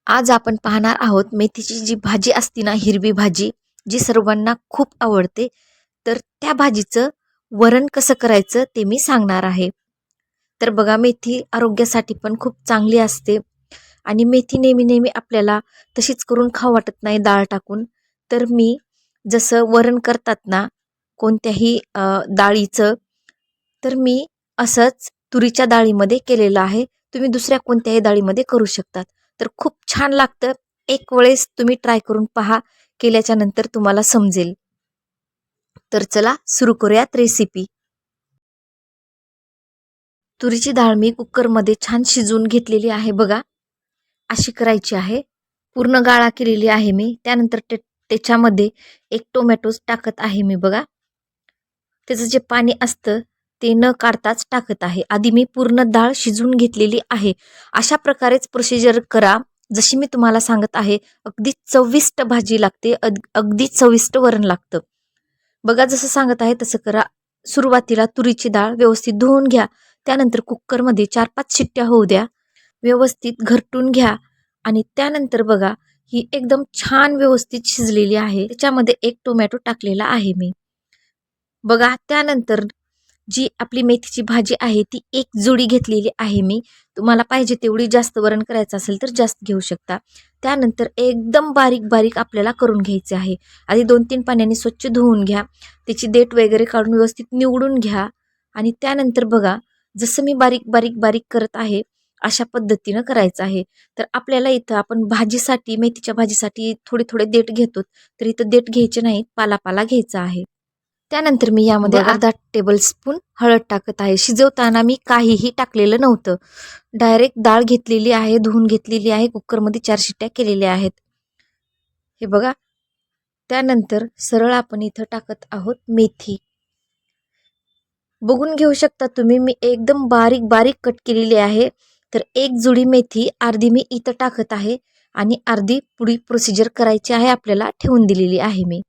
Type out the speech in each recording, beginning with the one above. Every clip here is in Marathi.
आज आपण पाहणार आहोत मेथीची जी भाजी असते ना, हिरवी भाजी जी सर्वांना खूप आवडते. तर त्या भाजीचं वरण कसं करायचं ते मी सांगणार आहे. तर बघा, मेथी आरोग्यासाठी पण खूप चांगली असते आणि मेथी नेहमी नेहमी आपल्याला तशीच करून खाऊ वाटत नाही डाळ टाकून. तर मी जसं वरण करतात ना कोणत्याही डाळीचं, तर मी असंच तुरीच्या डाळीमध्ये केलेलं आहे. तुम्ही दुसऱ्या कोणत्याही डाळीमध्ये करू शकतात. तर खूप छान लागतं. एक वेळेस तुम्ही ट्राय करून पहा. केल्याच्या नंतर तुम्हाला समजेल. तर चला सुरू करूयात रेसिपी. तुरीची डाळ मी कुकरमध्ये छान शिजवून घेतलेली आहे बघा. अशी करायची आहे. पूर्ण गाळा केलेली आहे मी. त्यानंतर त्याच्यामध्ये एक टोमॅटो टाकत आहे मी बघा. त्याचं जे पाणी असतं ते न काढताच टाकत आहे. आधी मी पूर्ण डाळ शिजवून घेतलेली आहे. अशा प्रकारेच प्रोसिजर करा जशी मी तुम्हाला सांगत आहे. अगदी चविष्ट भाजी लागते. अगदी चविष्ट वरण लागतं. बघा, जसं सांगत आहे तसं करा. सुरुवातीला तुरीची डाळ व्यवस्थित धुवून घ्या. त्यानंतर कुकरमध्ये 4-5 शिट्ट्या होऊ द्या. व्यवस्थित घरटून घ्या आणि त्यानंतर बघा, ही एकदम छान व्यवस्थित शिजलेली आहे. त्याच्यामध्ये एक टोमॅटो टाकलेला आहे मी. बघा, त्यानंतर जी आपली मेथीची भाजी आहे ती एक जुडी घेतलेली आहे मी. तुम्हाला पाहिजे तेवढी जास्त वरण करायचं असेल तर जास्त घेऊ शकता. त्यानंतर एकदम बारीक बारीक आपल्याला करून घ्यायचे आहे. आधी 2-3 पाण्याने स्वच्छ धुवून घ्या. त्याची देठ वगैरे काढून व्यवस्थित निवडून घ्या आणि त्यानंतर बघा, जसं मी बारीक बारीक बारीक करत आहे अशा पद्धतीनं करायचं आहे. तर आपल्याला इथं आपण भाजीसाठी, मेथीच्या भाजीसाठी थोडे थोडे देठ घेतो, तर इथं देठ घ्यायचे नाहीत, पाला घ्यायचा आहे. त्यानंतर मी यामध्ये अर्धा टेबलस्पून हळद टाकत आहे. शिजवताना मी काहीही टाकलेलं नव्हतं. डायरेक्ट डाळ घेतलेली आहे, धुवून घेतलेली आहे, कुकरमध्ये 4 शिट्ट्या केलेल्या आहेत. हे बघा, त्यानंतर सरळ आपण इथं टाकत आहोत मेथी. बघून घेऊ शकता तुम्ही, मी एकदम बारीक बारीक कट केलेली आहे. तर एक जुडी मेथी अर्धी मी इथं टाकत आहे आणि अर्धी पुढील प्रोसिजर करायची आहे आपल्याला, ठेवून दिलेली आहे मी.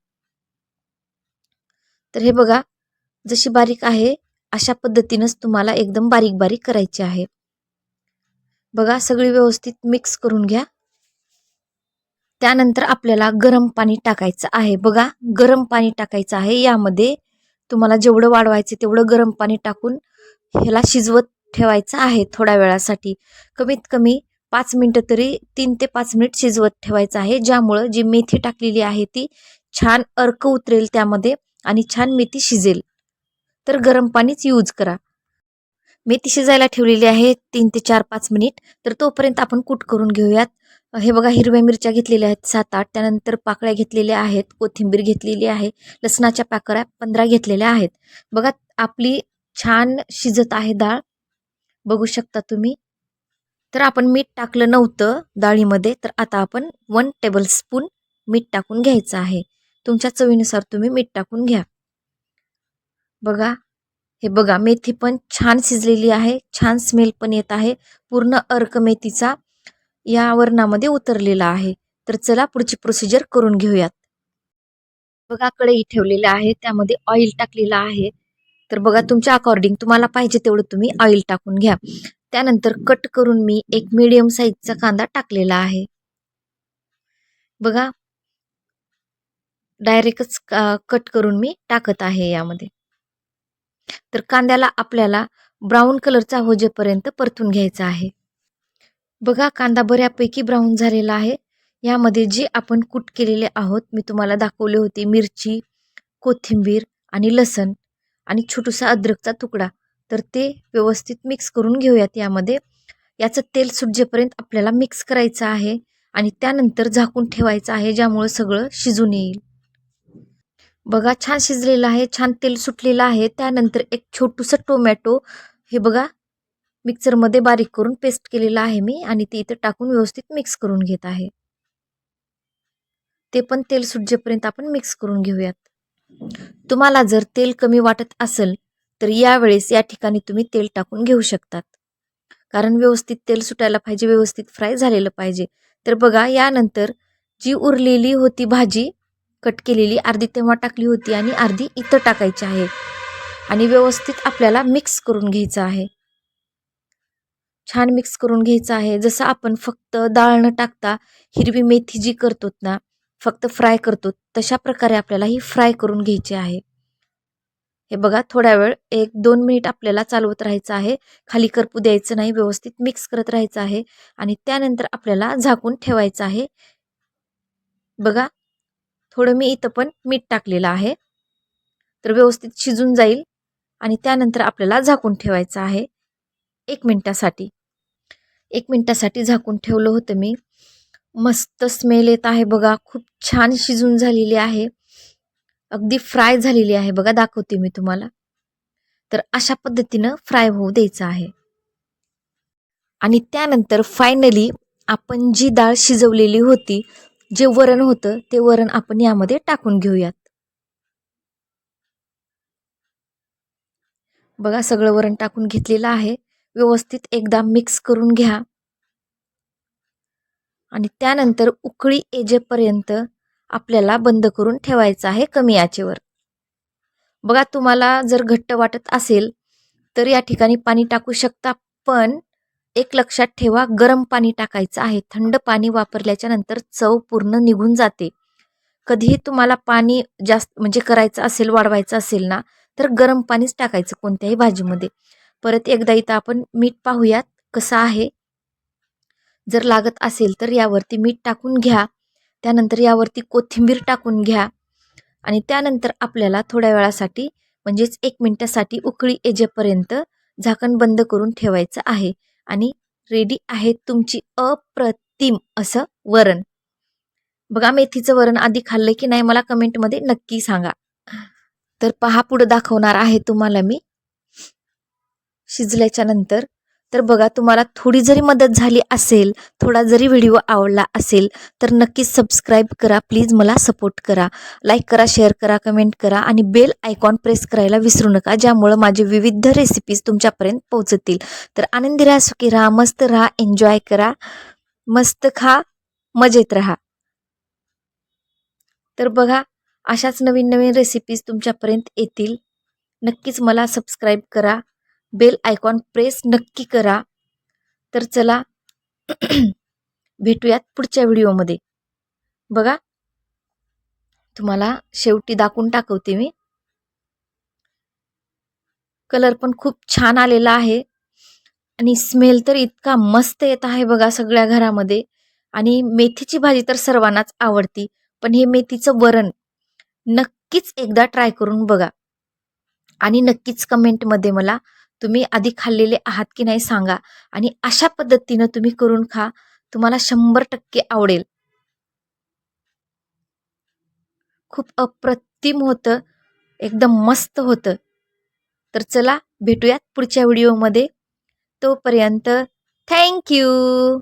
तर हे बघा, जशी बारीक आहे अशा पद्धतीनंच तुम्हाला एकदम बारीक बारीक करायची आहे. बघा, सगळी व्यवस्थित मिक्स करून घ्या. त्यानंतर आपल्याला गरम पाणी टाकायचं आहे. बघा, गरम पाणी टाकायचं आहे. यामध्ये तुम्हाला जेवढं वाढवायचं तेवढं गरम पाणी टाकून ह्याला शिजवत ठेवायचं आहे थोड्या वेळासाठी. कमीत कमी 5 मिनिटं तरी 3 ते 5 मिनिट शिजवत ठेवायचं आहे. ज्यामुळं जी मेथी टाकलेली आहे ती छान अर्क उतरेल त्यामध्ये आणि छान मेथी शिजेल. तर गरम पाणीच यूज करा. मेथी शिजायला ठेवलेली आहे 3 ते 4-5 मिनिट. तर तोपर्यंत आपण कूट करून घेऊयात. हे बघा, हिरव्या मिरच्या घेतलेल्या आहेत 7-8. त्यानंतर पाकळ्या घेतलेल्या आहेत, कोथिंबीर घेतलेली आहे, लसणाच्या पाकळ्या 15 घेतलेल्या आहेत. बघा, आपली छान शिजत आहे डाळ, बघू शकता तुम्ही. तर आपण मीठ टाकलं नव्हतं डाळीमध्ये, तर आता आपण 1 टेबलस्पून मीठ टाकून घ्यायचं आहे. तुमच्या चवीनुसार तुम्ही मीठ टाकून घ्या. बघा, हे बघा, मेथी पण छान शिजलेली आहे, छान स्मेल पण येत आहे. पूर्ण अर्क मेथीचा या वरणामध्ये उतरलेला आहे. तर चला पुढची प्रोसिजर करून घेऊयात. बघा, कढई ठेवलेली आहे, त्यामध्ये ऑइल टाकलेलं आहे. तर बघा, तुमच्या अकॉर्डिंग तुम्हाला पाहिजे तेवढं तुम्ही ऑइल टाकून घ्या. त्यानंतर कट करून मी एक मीडियम साईजचा कांदा टाकलेला आहे. बघा, डायरेक्टच कट करून मी टाकत आहे यामध्ये. तर कांद्याला आपल्याला ब्राऊन कलरचा होजेपर्यंत परतून घ्यायचा आहे. बघा, कांदा बऱ्यापैकी ब्राऊन झालेला आहे. यामध्ये जे आपण कूट केलेले आहोत, मी तुम्हाला दाखवले होते, मिरची, कोथिंबीर आणि लसण आणि छोटासा अद्रकचा तुकडा. तर ते व्यवस्थित मिक्स करून घेऊयात यामध्ये. याचं तेल सुटेपर्यंत आपल्याला मिक्स करायचं आहे आणि त्यानंतर झाकून ठेवायचं आहे, ज्यामुळे सगळं शिजून येईल. बघा, छान शिजलेलं आहे, छान तेल सुटलेलं आहे. त्यानंतर एक छोटूसं टोमॅटो, हे बघा, मिक्सरमध्ये बारीक करून पेस्ट केलेलं आहे मी आणि ते इथं टाकून व्यवस्थित मिक्स करून घेत आहे. ते पण तेल सुटेपर्यंत आपण मिक्स करून घेऊयात. तुम्हाला जर तेल कमी वाटत असेल तर यावेळेस या ठिकाणी तुम्ही तेल टाकून घेऊ शकतात. कारण व्यवस्थित तेल सुटायला पाहिजे, व्यवस्थित फ्राय झालेलं पाहिजे. तर बघा, यानंतर जी उरलेली होती भाजी कट केलेली, अर्धी तेव्हा टाकली होती आणि अर्धी इथं टाकायची आहे आणि व्यवस्थित आपल्याला मिक्स करून घ्यायचं आहे. छान मिक्स करून घ्यायचं आहे. जसं आपण फक्त डाळ न टाकता हिरवी मेथी जी करतो ना, फक्त फ्राय करतो, तशा प्रकारे आपल्याला ही फ्राय करून घ्यायची आहे. हे बघा थोड्या वेळ 1-2 मिनिट आपल्याला चालवत राहायचं आहे. खाली करपू द्यायचं नाही, व्यवस्थित मिक्स करत राहायचं आहे आणि त्यानंतर आपल्याला झाकून ठेवायचं आहे. बघा थोडं मी इथं पण मीठ टाकलेलं आहे. तर व्यवस्थित शिजून जाईल आणि त्यानंतर आपल्याला झाकून ठेवायचं आहे 1 मिनिटासाठी. 1 मिनिटासाठी झाकून ठेवलं होतं मी. मस्त स्मेल येत आहे बघा. खूप छान शिजून झालेली आहे. अगदी फ्राय झालेली आहे बघा. दाखवते मी तुम्हाला. तर अशा पद्धतीनं फ्राय होऊ द्यायचं आहे. आणि त्यानंतर फायनली आपण जी डाळ शिजवलेली होती, जे वरण होतं, ते वरण आपण यामध्ये टाकून घेऊयात. बघा सगळं वरण टाकून घेतलेलं आहे. व्यवस्थित एकदा मिक्स करून घ्या. आणि त्यानंतर उकळी येजेपर्यंत आपल्याला बंद करून ठेवायचं आहे कमी आचेवर. बघा तुम्हाला जर घट्ट वाटत असेल तर या ठिकाणी पाणी टाकू शकता, पण एक लक्षात ठेवा गरम पाणी टाकायचं आहे. थंड पाणी वापरल्याच्या नंतर चव पूर्ण निघून जाते. कधीही तुम्हाला पाणी जास्त म्हणजे करायचं असेल, वाढवायचं असेल ना, तर गरम पाणीच टाकायचं कोणत्याही भाजीमध्ये. परत एकदा इथं आपण मीठ पाहूयात कसं आहे. जर लागत असेल तर यावरती मीठ टाकून घ्या. त्यानंतर यावरती कोथिंबीर टाकून घ्या आणि त्यानंतर आपल्याला थोड्या वेळासाठी म्हणजेच 1 मिनिटासाठी उकळी येजेपर्यंत झाकण बंद करून ठेवायचं आहे आणि रेडी आहे तुमची अप्रतिम असं वरण. बघा मेथीचं वरण आधी खाल्लंय की नाही मला कमेंटमध्ये नक्की सांगा. तर पहा पुढं दाखवणार आहे तुम्हाला मी शिजल्याच्या नंतर. तर बघा तुम्हाला थोडी जरी मदत झाली असेल, थोडा जरी व्हिडिओ आवडला असेल तर नक्कीच सबस्क्राईब करा. प्लीज मला सपोर्ट करा. लाईक करा, शेअर करा, कमेंट करा आणि बेल आयकॉन प्रेस करायला विसरू नका, ज्यामुळं माझे विविध रेसिपीज तुमच्यापर्यंत पोहोचतील. तर आनंदी राहा, सुखी राहा, मस्त राहा, एन्जॉय करा, मस्त खा, मजेत राहा. तर बघा अशाच नवीन नवीन रेसिपीज तुमच्यापर्यंत येतील. नक्कीच मला सबस्क्राईब करा. बेल आयकॉन प्रेस नक्की करा. तर चला भेटूयात पुढच्या व्हिडिओमध्ये. बघा तुम्हाला शेवटी दाखवून टाकवते मी. कलर पण खूप छान आलेला आहे आणि स्मेल तर इतका मस्त येत आहे बघा सगळ्या घरामध्ये. आणि मेथीची भाजी तर सर्वांनाच आवडती, पण हे मेथीचं वरण नक्कीच एकदा ट्राय करून बघा आणि नक्कीच कमेंटमध्ये मला तुम्ही आधी खाल्लेले आहात की नाही सांगा आणि अशा पद्धतीनं तुम्ही करून खा. तुम्हाला 100% आवडेल. खूप अप्रतिम होतं, एकदम मस्त होतं. तर चला भेटूयात पुढच्या व्हिडिओमध्ये. तोपर्यंत थँक यू.